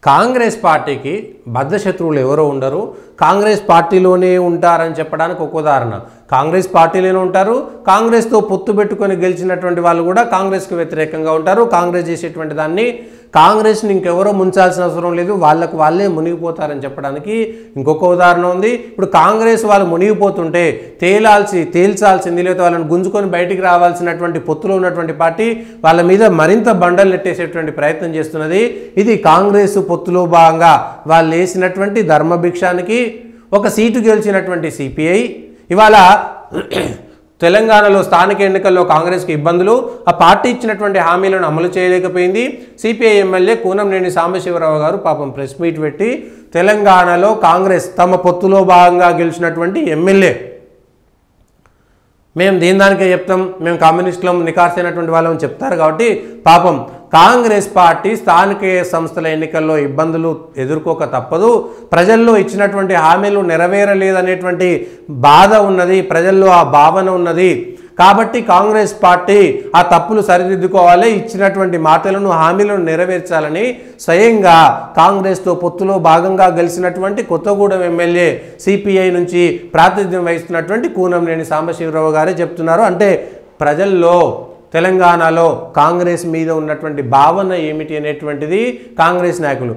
కాంగ్రెస్ పార్టీకి బద్ధశత్రువులు ఎవరో ఉండరు, కాంగ్రెస్ పార్టీలోనే ఉంటారని చెప్పడానికి ఒక ఉదాహరణ. కాంగ్రెస్ పార్టీలోనే ఉంటారు, కాంగ్రెస్తో పొత్తు పెట్టుకొని గెలిచినటువంటి వాళ్ళు కూడా కాంగ్రెస్కి వ్యతిరేకంగా ఉంటారు. కాంగ్రెస్ చేసేటువంటి దాన్ని కాంగ్రెస్ని ఇంకెవరో ముంచాల్సిన అవసరం లేదు, వాళ్ళకు వాళ్ళే మునిగిపోతారని చెప్పడానికి ఇంకొక ఉదాహరణ ఉంది. ఇప్పుడు కాంగ్రెస్ వాళ్ళు మునిగిపోతుంటే తేల్చాల్సింది, లేదా వాళ్ళని గుంజుకొని బయటికి రావాల్సినటువంటి పొత్తులో ఉన్నటువంటి పార్టీ వాళ్ళ మీద మరింత బండలు నెట్టేసేటువంటి ప్రయత్నం చేస్తున్నది. ఇది కాంగ్రెస్ పొత్తులో భాగంగా వాళ్ళు వేసినటువంటి ధర్మభిక్షానికి ఒక సీటు గెలిచినటువంటి సిపిఐ ఇవాళ తెలంగాణలో స్థానిక ఎన్నికల్లో కాంగ్రెస్కి ఇబ్బందులు, ఆ పార్టీ ఇచ్చినటువంటి హామీలను అమలు చేయలేకపోయింది. సిపిఐ ఎమ్మెల్యే కూనంనేని సాంబశివరావు గారు పాపం ప్రెస్ మీట్ పెట్టి తెలంగాణలో కాంగ్రెస్ తమ పొత్తులో భాగంగా గెలిచినటువంటి ఎమ్మెల్యే, మేము దీని దానికే చెప్తాం, మేము కమ్యూనిస్టులం నికార్సైనటువంటి వాళ్ళం చెప్తారు. కాబట్టి పాపం కాంగ్రెస్ పార్టీ స్థానిక సంస్థల ఎన్నికల్లో ఇబ్బందులు ఎదుర్కోక తప్పదు, ప్రజల్లో ఇచ్చినటువంటి హామీలు నెరవేరలేదనేటువంటి బాధ ఉన్నది, ప్రజల్లో ఆ భావన ఉన్నది. కాబట్టి కాంగ్రెస్ పార్టీ ఆ తప్పులు సరిదిద్దుకోవాలి, ఇచ్చినటువంటి మాటలను హామీలను నెరవేర్చాలని స్వయంగా కాంగ్రెస్తో పొత్తులో భాగంగా గెలిచినటువంటి కొత్తగూడెం ఎమ్మెల్యే సిపిఐ నుంచి ప్రాతినిధ్యం వహిస్తున్నటువంటి కూనంనేని సాంబశివరావు గారే చెప్తున్నారు. అంటే ప్రజల్లో తెలంగాణలో కాంగ్రెస్ మీద ఉన్నటువంటి భావన ఏమిటి అనేటువంటిది కాంగ్రెస్ నాయకులు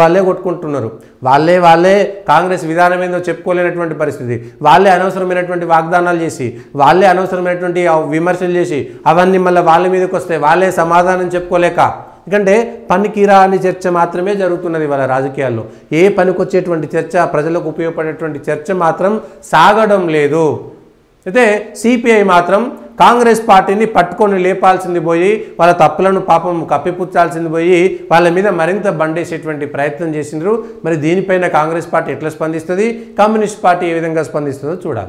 వాళ్ళే కొట్టుకుంటున్నారు. వాళ్ళే కాంగ్రెస్ విధానం ఏందో చెప్పుకోలేనటువంటి పరిస్థితి, వాళ్ళే అనవసరమైనటువంటి వాగ్దానాలు చేసి, వాళ్ళే అనవసరమైనటువంటి విమర్శలు చేసి అవన్నీ మళ్ళీ వాళ్ళ మీదకి వస్తే వాళ్ళే సమాధానం చెప్పుకోలేక, ఎందుకంటే పనికిరా అని చర్చ మాత్రమే జరుగుతున్నది వాళ్ళ రాజకీయాల్లో. ఏ పనికొచ్చేటువంటి చర్చ, ప్రజలకు ఉపయోగపడేటువంటి చర్చ మాత్రం సాగడం లేదు. అయితే సిపిఐ మాత్రం కాంగ్రెస్ పార్టీని పట్టుకొని లేపాల్సింది పోయి, వాళ్ళ తప్పులను పాపం కప్పిపుచ్చాల్సింది పోయి వాళ్ళ మీద మరింత బండేసేటువంటి ప్రయత్నం చేసిండ్రు. మరి దీనిపైన కాంగ్రెస్ పార్టీ ఎట్లా స్పందిస్తుంది, కమ్యూనిస్ట్ పార్టీ ఏ విధంగా స్పందిస్తుందో చూడాలి.